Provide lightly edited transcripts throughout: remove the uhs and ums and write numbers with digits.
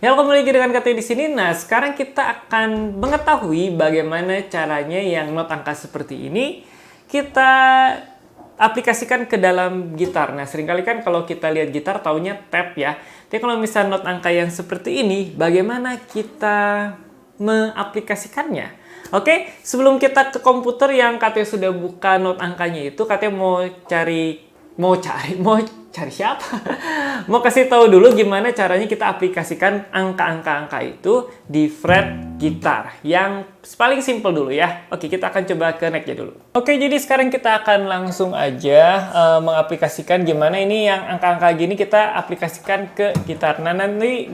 Ya, kembali lagi dengan Kateo di sini. Nah, sekarang kita akan mengetahui bagaimana caranya yang not angka seperti ini kita aplikasikan ke dalam gitar. Nah, seringkali kan kalau kita lihat gitar taunya tab ya. Tapi kalau misalnya not angka yang seperti ini, bagaimana kita mengaplikasikannya? Oke, sebelum kita ke komputer yang Kateo sudah buka not angkanya itu, Kateo mau cari siapa? Mau kasih tahu dulu gimana caranya kita aplikasikan angka-angka itu di fret gitar. Yang paling simple dulu ya. Oke, kita akan coba ke neck-nya dulu. Oke, jadi sekarang kita akan langsung aja mengaplikasikan gimana ini yang angka-angka gini kita aplikasikan ke gitar. Nah, nanti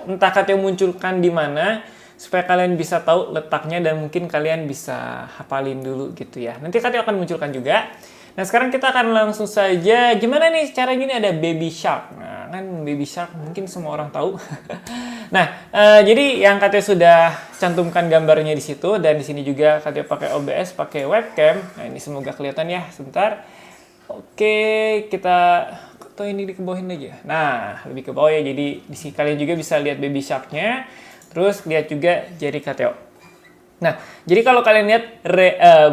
entah Kateo munculkan di mana supaya kalian bisa tahu letaknya dan mungkin kalian bisa hafalin dulu gitu ya. Nanti Kateo akan munculkan juga. Nah, sekarang kita akan langsung saja, gimana nih cara gini ada baby shark. Nah, kan baby shark mungkin semua orang tahu. Nah, jadi yang Kateo sudah cantumkan gambarnya di situ, dan di sini juga Kateo pakai OBS, pakai webcam. Nah, ini semoga kelihatan ya, sebentar. Oke, kita atau ini dikebawahin aja. Nah, lebih ke bawah ya, jadi di sini kalian juga bisa lihat baby shark-nya. Terus lihat juga jari Kateo. Nah, jadi kalau kalian lihat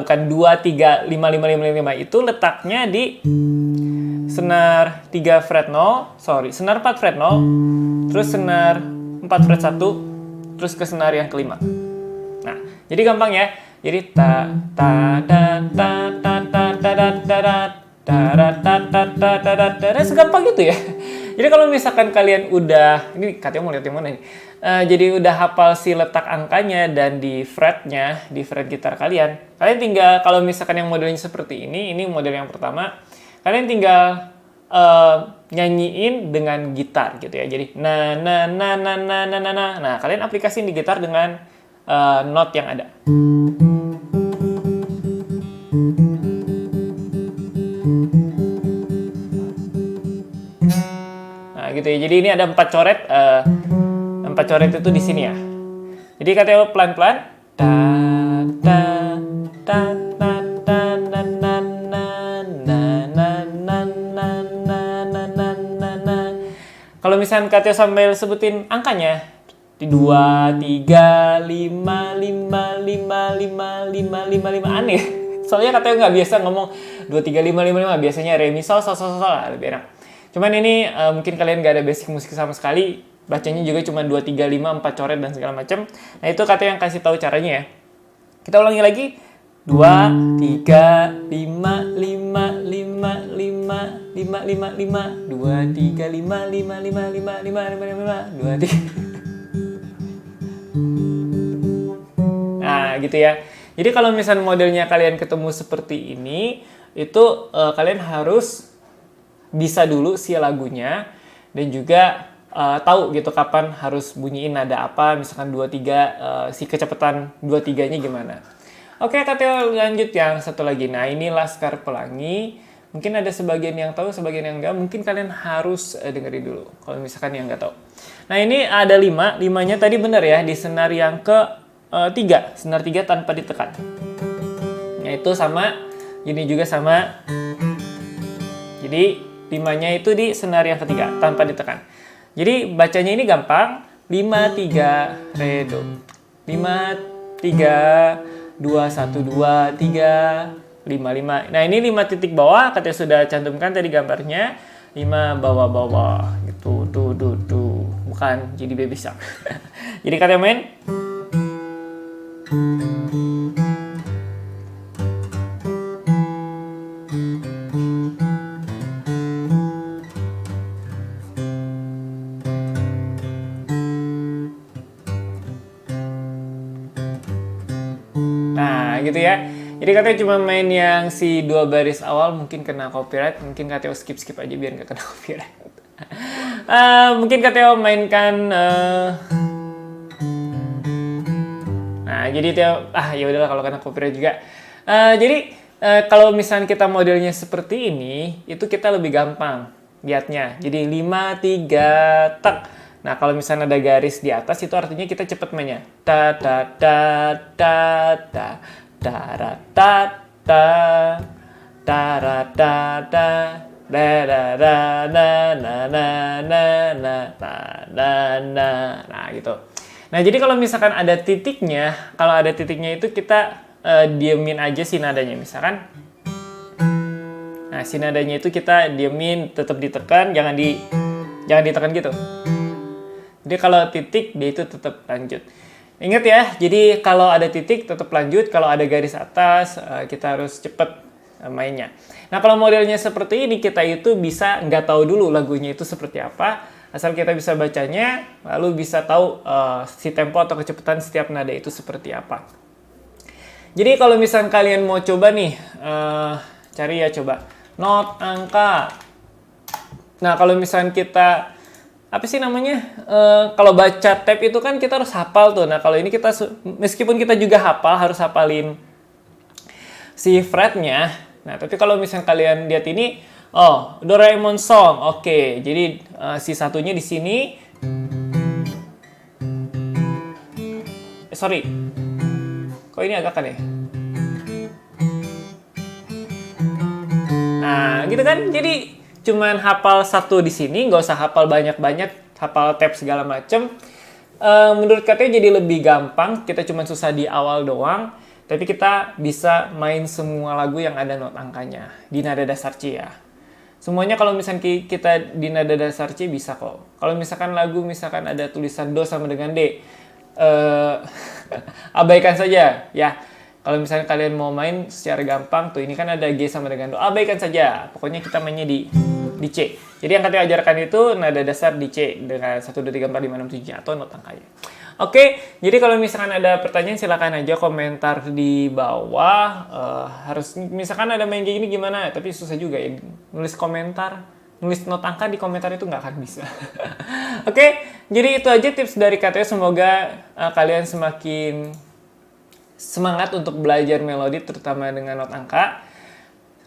bukan 2, 3, 5, 5, 5, 5 itu letaknya di senar 3 fret 0, senar 4 fret 0, terus senar 4 fret 1, terus ke senar yang kelima. Nah, jadi gampang ya. Jadi ta ta ta ta ta ta ta ta ta ta ta segampang gitu ya. Jadi kalau misalkan kalian udah, ini Kateo mau lihat yang mana nih? Jadi udah hafal si letak angkanya dan di fretnya, di fret gitar kalian tinggal, kalau misalkan yang modelnya seperti ini model yang pertama, kalian tinggal nyanyiin dengan gitar gitu ya. Jadi nah, kalian aplikasiin di gitar dengan not yang ada. Nah, gitu ya. Jadi ini ada 4 coret. 4 coret itu di sini ya. Jadi Kateo pelan-pelan. Kalau misalnya Kateo sambil sebutin angkanya di 2, 3, 5, 5, 5, 5, 5, 5, 5 aneh. Soalnya Kateo nggak biasa ngomong 2, 3, 5, 5, 5. Biasanya re, mi, sol, lebih enak. Cuman ini mungkin kalian nggak ada basic musik sama sekali. Bacanya juga cuma 2, 3, 5, 4 coret dan segala macam. Nah, itu Kateo yang kasih tahu caranya ya. Kita ulangi lagi. 2, 3, 5, 5, 5, 5, 5, 5, 5, 2, 3, 5, 5, 5, 5, 5, 5, 2, 3. Nah, gitu ya. Jadi kalau misalnya modelnya kalian ketemu seperti ini, itu kalian harus bisa dulu si lagunya dan juga tahu gitu kapan harus bunyiin nada apa, misalkan 2, 3, si kecepatan 2, 3-nya gimana. Oke, Kateo lanjut yang satu lagi. Nah, ini Laskar Pelangi. Mungkin ada sebagian yang tahu, sebagian yang enggak. Mungkin kalian harus dengerin dulu kalau misalkan yang enggak tahu. Nah, ini ada 5. 5-nya tadi benar ya, di senar yang ke 3. Senar 3 tanpa ditekan. Nah, itu sama. Ini juga sama. Jadi 5-nya itu di senar yang ketiga tanpa ditekan. Jadi bacanya ini gampang. 5, 3, re, do. 5, 3, 2, 1, 2, 3, 5, 5. Nah, ini 5 titik bawah. Katanya sudah cantumkan tadi gambarnya. 5 bawah. Gitu. Tuh. Bukan jadi baby shark. Jadi katanya main. Nah, gitu ya. Jadi Kateo cuma main yang si 2 baris awal, mungkin kena copyright. Mungkin Kateo skip aja biar nggak kena copyright. Mungkin Kateo mainkan nah, jadi Teo ya udahlah kalau kena copyright juga. Jadi kalau misalnya kita modelnya seperti ini, itu kita lebih gampang lihatnya. Jadi 5, 3, tak. Nah, kalau misalnya ada garis di atas, itu artinya kita cepat mainnya. Ta ta ta ta ta ta ra ta ta ta ra ta ta Da da da da na na na na na na na. Nah, gitu. Nah, jadi kalau misalkan ada titiknya, itu kita diemin aja si nadanya misalkan. Nah, si nadanya itu kita diemin, tetap ditekan, jangan ditekan gitu. Jadi kalau titik dia itu tetap lanjut. Ingat ya, jadi kalau ada titik tetap lanjut, kalau ada garis atas kita harus cepet mainnya. Nah, kalau modelnya seperti ini, kita itu bisa nggak tahu dulu lagunya itu seperti apa, asal kita bisa bacanya, lalu bisa tahu si tempo atau kecepatan setiap nada itu seperti apa. Jadi kalau misalnya kalian mau coba nih, cari ya coba not angka. Nah, kalau misalnya kita apa sih namanya? Kalau baca tab itu kan kita harus hafal tuh. Nah, kalau ini kita meskipun kita juga hafal, harus hafalin si fretnya. Nah, tapi kalau misalnya kalian lihat ini, oh, Doraemon song. Oke, jadi si satunya di sini. Sorry. Kok ini agak kan ya? Nah, gitu kan? Jadi cuman hafal satu di sini, nggak usah hafal banyak-banyak, hafal tab segala macem. Menurut katanya jadi lebih gampang, kita cuma susah di awal doang, tapi kita bisa main semua lagu yang ada not angkanya di nada dasar C ya. Semuanya kalau misalkan kita di nada dasar C bisa kok. Kalau misalkan lagu misalkan ada tulisan do sama dengan D, abaikan saja ya. Kalau misalnya kalian mau main secara gampang, tuh ini kan ada G sama dengan do, abaikan saja. Pokoknya kita mainnya di C. Jadi yang katanya ajarkan itu nada dasar di C dengan 1, 2, 3, 4, 5, 6, 7 atau not angkanya. Oke, jadi kalau misalkan ada pertanyaan silakan aja komentar di bawah. Harus misalkan ada main kayak gini gimana? Tapi susah juga ya nulis komentar, nulis not angka di komentar itu nggak akan bisa. Oke, jadi itu aja tips dari KTO. Semoga kalian semakin semangat untuk belajar melodi terutama dengan not angka.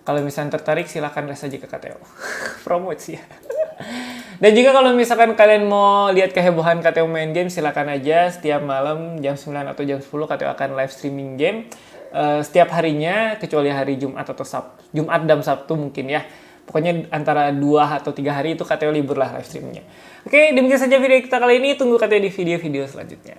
Kalau misalnya tertarik silahkan les aja ke KTO. Promote sih ya. Dan juga kalau misalkan kalian mau lihat kehebohan KTO main game, silakan aja setiap malam jam 9 atau jam 10 KTO akan live streaming game. Setiap harinya, kecuali hari Jumat atau Sabtu. Jumat dan Sabtu mungkin ya. Pokoknya antara 2 atau 3 hari itu KTO libur lah live streamingnya. Oke, demikian saja video kita kali ini. Tunggu KTO di video-video selanjutnya.